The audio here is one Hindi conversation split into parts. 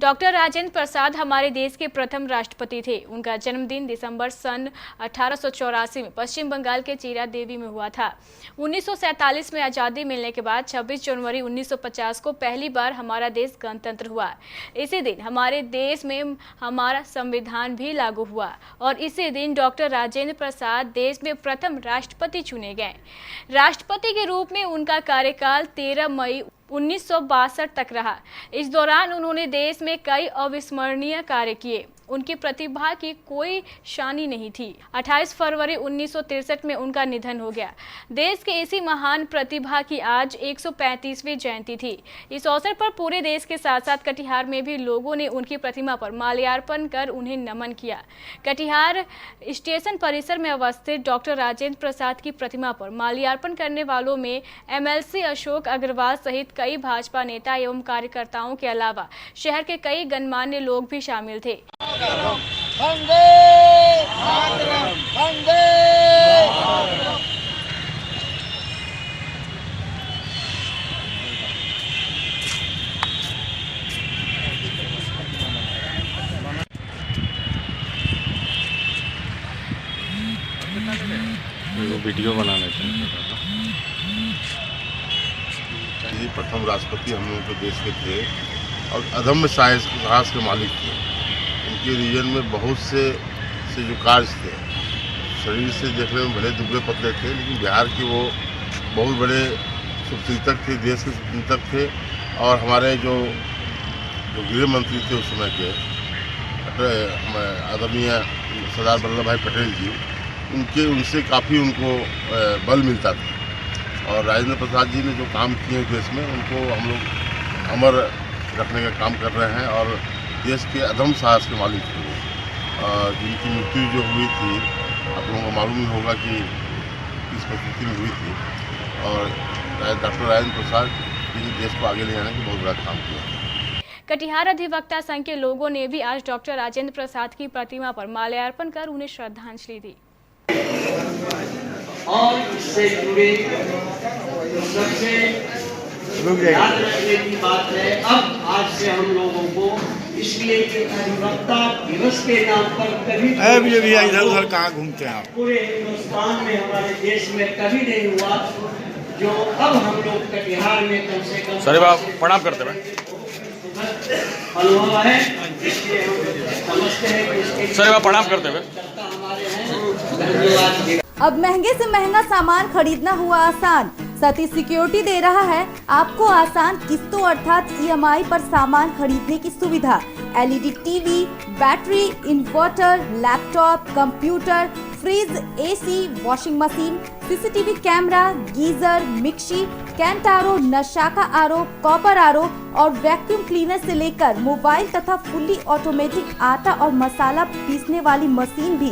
डॉक्टर राजेंद्र प्रसाद हमारे देश के प्रथम राष्ट्रपति थे। उनका जन्मदिन दिसंबर सन 1884 में पश्चिम बंगाल के चीरादेवी में हुआ था। 1947 में आज़ादी मिलने के बाद 26 जनवरी 1950 को पहली बार हमारा देश गणतंत्र हुआ। इसी दिन हमारे देश में हमारा संविधान भी लागू हुआ और इसी दिन डॉक्टर राजेंद्र प्रसाद देश में प्रथम राष्ट्रपति चुने गए। राष्ट्रपति के रूप में उनका कार्यकाल 13 मई 1962 तक रहा। इस दौरान उन्होंने देश में कई अविस्मरणीय कार्य किए। उनकी प्रतिभा की कोई शानी नहीं थी। 28 फरवरी 1963 में उनका निधन हो गया। देश के इसी महान प्रतिभा की आज 135वीं जयंती थी। इस अवसर पर पूरे देश के साथ साथ कटिहार में भी लोगों ने उनकी प्रतिमा पर माल्यार्पण कर उन्हें नमन किया। कटिहार स्टेशन परिसर में अवस्थित डॉक्टर राजेंद्र प्रसाद की प्रतिमा पर माल्यार्पण करने वालों में MLC अशोक अग्रवाल सहित कई भाजपा नेता एवं कार्यकर्ताओं के अलावा शहर के कई गणमान्य लोग भी शामिल थे। वंदे मातरम, वंदे मातरम। वीडियो बनाने थे। ये प्रथम राष्ट्रपति हम लोगों के देश के थे और अदम्य साहस के मालिक थे। उनके रीजन में बहुत से जो कार्य थे, शरीर से देखने में भले दुबले पतले थे, लेकिन बिहार के वो बहुत बड़े शुभचिंतक थे, देश के शुभचिंतक थे। और हमारे जो गृह मंत्री थे उस समय के आदरणीय सरदार वल्लभ भाई पटेल जी, उनसे काफ़ी उनको बल मिलता था। और राजेंद्र प्रसाद जी ने जो काम किए देश में, उनको हम लोग अमर रखने का काम कर रहे हैं। और देश के अदम साहस के मालिक थे, जिनकी मृत्यु जो हुई थी, आप लोगों को मालूम ही होगा कि किस परिस्थिति में हुई थी। और डॉक्टर राजेंद्र प्रसाद जी देश को आगे ले जाने का बहुत बड़ा काम किया। कटिहार अधिवक्ता संघ के लोगों ने भी आज डॉक्टर राजेंद्र प्रसाद की प्रतिमा पर माल्यार्पण कर उन्हें श्रद्धांजलि दी। और इससे जुड़े सबसे याद रखने की बात है, अब आज से हम लोगों को, इसलिए कि अधिवक्ता दिवस के नाम पर कभी इधर उधर कहाँ घूमते हैं आप? पूरे हिंदुस्तान में, हमारे देश में कभी नहीं हुआ जो अब हम लोग कटिहार में कम से कम सर आप प्रणाम करते हैं। अनुभव है, इसलिए हम समझते हैं कि इसके सर आप प्रणाम करते हुए हमारे हैं। धन्यवाद। अब महंगे से महंगा सामान खरीदना हुआ आसान। सती सिक्योरिटी दे रहा है आपको आसान किस्तों अर्थात EMI पर सामान खरीदने की सुविधा। LED TV, battery, inverter, laptop, computer, fridge, AC, washing machine, CCTV camera, geyser, mixie, कैंटारो, नशाका आरो, कॉपर आरो और वैक्यूम क्लीनर से लेकर मोबाइल तथा फुल्ली ऑटोमेटिक आटा और मसाला पीसने वाली मशीन भी,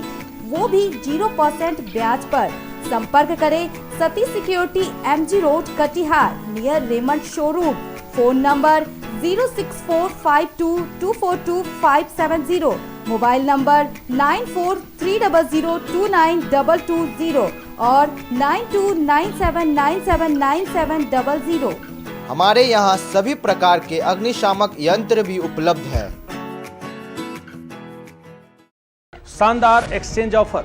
वो भी 0% ब्याज पर। संपर्क करें Sati security, MG road, Katihar, near Raymond showroom. Phone number 06452242570, mobile number 9430029220 और 9297979700। हमारे यहाँ सभी प्रकार के अग्निशामक यंत्र भी उपलब्ध है। शानदार एक्सचेंज ऑफर,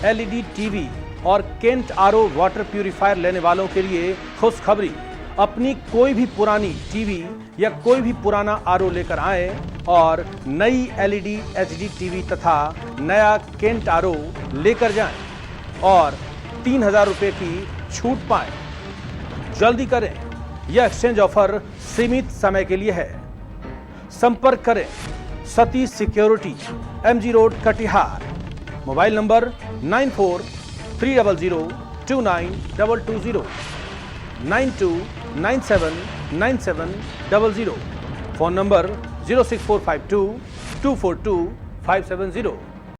LED टीवी और केंट RO वाटर प्यूरिफायर लेने वालों के लिए खुशखबरी। अपनी कोई भी पुरानी टीवी या कोई भी पुराना RO लेकर आएं और नई LED HD टीवी तथा नया केंट RO लेकर जाएं और 3000 रुपये की छूट पाएं। जल्दी करें, यह एक्सचेंज ऑफर सीमित समय के लिए है। संपर्क करें Sati security, MG road, Katihar. Mobile number 9430029220, 92979700। Phone number 06452242570।